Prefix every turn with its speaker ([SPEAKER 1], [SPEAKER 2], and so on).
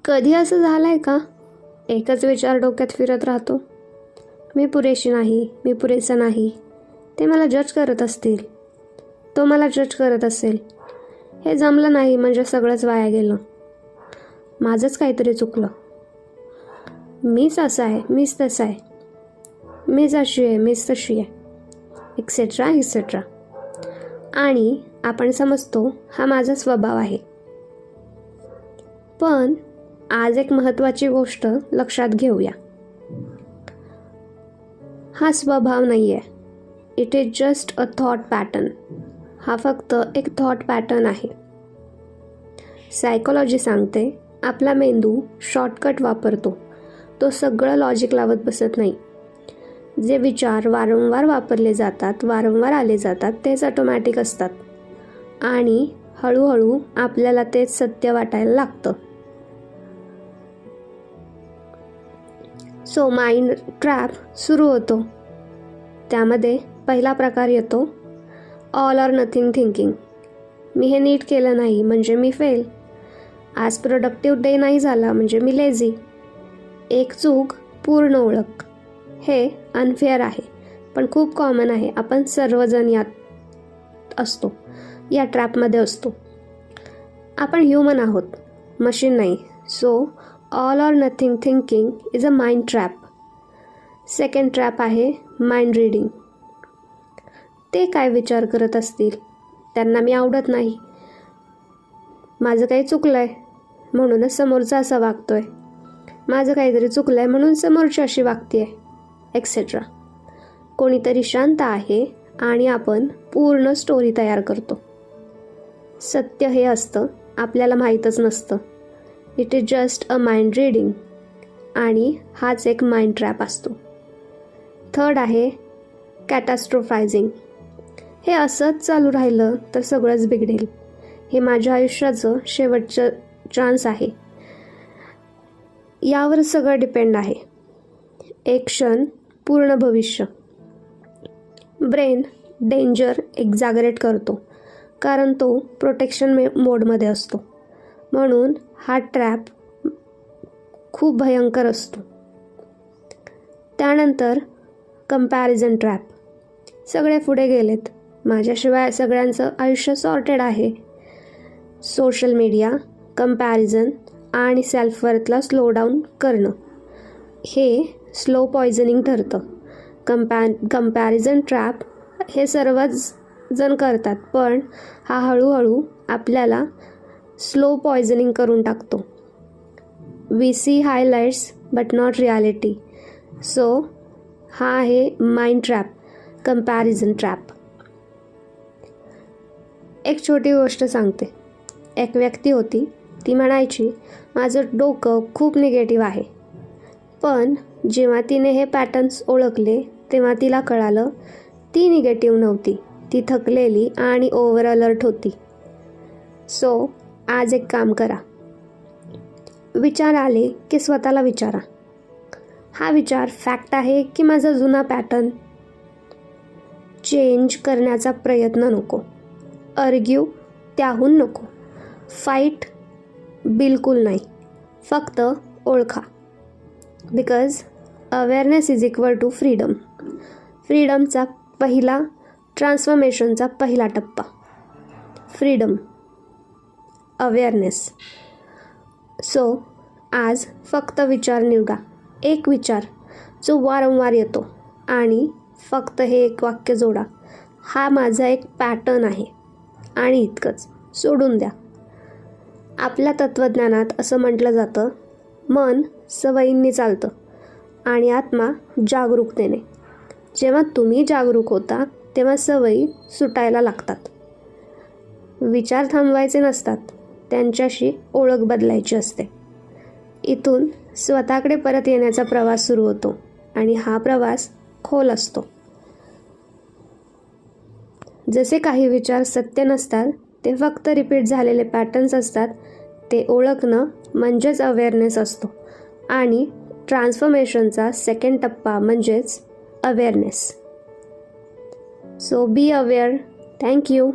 [SPEAKER 1] कधी असं झालं आहे का, एकच विचार डोक्यात फिरत राहतो? मी पुरेशी नाही, मी पुरेसा नाही. ते मला जज करत असतील, तो मला जज करत असेल. हे जमलं नाही म्हणजे सगळंच वाया गेलं. माझंच काहीतरी चुकलं. मीच असं आहे, मीच तसं आहे, मीच अशी आहे, मीच तशी आहे, एक्सेट्रा एक्सेट्रा. आणि आपण समजतो हा माझा स्वभाव आहे. पण आज एक महत्त्वाची गोष्ट लक्षात घेऊया. हा स्वभाव नाही आहे. It is just a thought pattern. हा फक्त एक थॉट पॅटर्न आहे. सायकोलॉजी सांगते आपला मेंदू शॉर्टकट वापरतो. तो सगळं लॉजिक लावत बसत नाही. जे विचार वारंवार वापरले जातात, वारंवार आले जातात, तेच ऑटोमॅटिक असतात. आणि हळूहळू आपल्याला तेच सत्य वाटायला लागतं. सो माइंड ट्रॅप सुरू होतो. त्यामध्ये पहिला प्रकार येतो ऑल ऑर नथिंग थिंकिंग. मी हे नीट केलं नाही म्हणजे मी फेल. आज प्रोडक्टिव्ह डे नाही झाला म्हणजे मी लेझी. एक चूक पूर्ण ओळख. हे अनफेअर आहे, पण खूप कॉमन आहे. आपण सर्वजण यात असतो, या ट्रॅपमध्ये असतो. आपण ह्युमन आहोत, मशीन नाही. So all or nothing thinking is a mind trap. Second trap आहे माइंड रीडिंग. ते काय विचार करत असतील? त्यांना मी आवडत नाही, माझं काही चुकलं आहे म्हणूनच समोरचा असा वागतोय, माझं काहीतरी चुकलं आहे म्हणून समोरची अशी वागते, एक्सेट्रा. कोणीतरी शांत आहे आणि आपण पूर्ण स्टोरी तयार करतो. सत्य हे असतं आपल्याला माहीतच नसतं. It is just a mind reading. आणि हाच एक माइंड ट्रॅप असतो. थर्ड आहे कॅटास्ट्रोफायझिंग. हे असंच चालू राहिलं तर सगळंच बिघडेल. हे माझ्या आयुष्याचं शेवटचं चान्स आहे. यावर सगळं डिपेंड आहे. एक क्षण पूर्ण भविष्य. ब्रेन डेंजर एक्झॅगरेट करतो कारण तो प्रोटेक्शन मोडमध्ये असतो. म्हणून हा ट्रॅप खूप भयंकर असतो. त्यानंतर कंपॅरिझन ट्रॅप. सगळे पुढे गेलेत, माझ्याशिवाय सगळ्यांचं आयुष्य सॉर्टेड आहे. सोशल मीडिया, कंपॅरिझन आणि सेल्फवर्थला स्लो डाऊन करणं हे स्लो पॉयझनिंग ठरतं. कंपॅरिझन ट्रॅप हे सर्वच जण करतात, पण हा हळूहळू आपल्याला स्लो पॉयझनिंग करून टाकतो. We see highlights but not reality. So हा आहे माइंड ट्रॅप, कंपॅरिझन ट्रॅप. एक छोटी गोष्ट सांगते. एक व्यक्ती होती, ती म्हणायची माझं डोकं खूप निगेटिव्ह आहे. पण जेव्हा तिने हे पॅटर्न्स ओळखले तेव्हा तिला कळालं ती निगेटिव्ह नव्हती, ती थकलेली आणि ओव्हर अलर्ट होती. सो आज एक काम करा. विचार आले की स्वतःला विचारा, हा विचार फॅक्ट आहे की माझा जुना पॅटर्न? चेंज करण्याचा प्रयत्न नको, आर्ग्यू त्याहून नको, फाईट बिलकुल नाही, फक्त ओळखा. Because awareness is equal to freedom. फ्रीडमचा पहिला, ट्रान्सफॉर्मेशनचा पहिला टप्पा फ्रीडम, अवेअरनेस. सो आज फक्त विचार निवडा. एक विचार जो वारंवार येतो आणि फक्त हे एक वाक्य जोडा, हा माझा एक पॅटर्न आहे आणि इतकंच. सोडून द्या. आपल्या तत्त्वज्ञानात असं म्हटलं जातं, मन सवयींनी चालतं आणि आत्मा जागरूकतेने. जेव्हा तुम्ही जागरूक होता तेव्हा सवयी सुटायला लागतात. विचार थांबवायचे नसतात, त्यांच्याशी ओळख बदलायची असते. इथून स्वतःकडे परत येण्याचा प्रवास सुरू होतो आणि हा प्रवास खोल असतो. जसे काही विचार सत्य नसतात, ते फक्त रिपीट झालेले पॅटर्न्स असतात. ते ओळखणं म्हणजेच अवेअरनेस असतो आणि ट्रान्सफॉर्मेशनचा सेकंड टप्पा म्हणजेच awareness. So be aware. Thank you.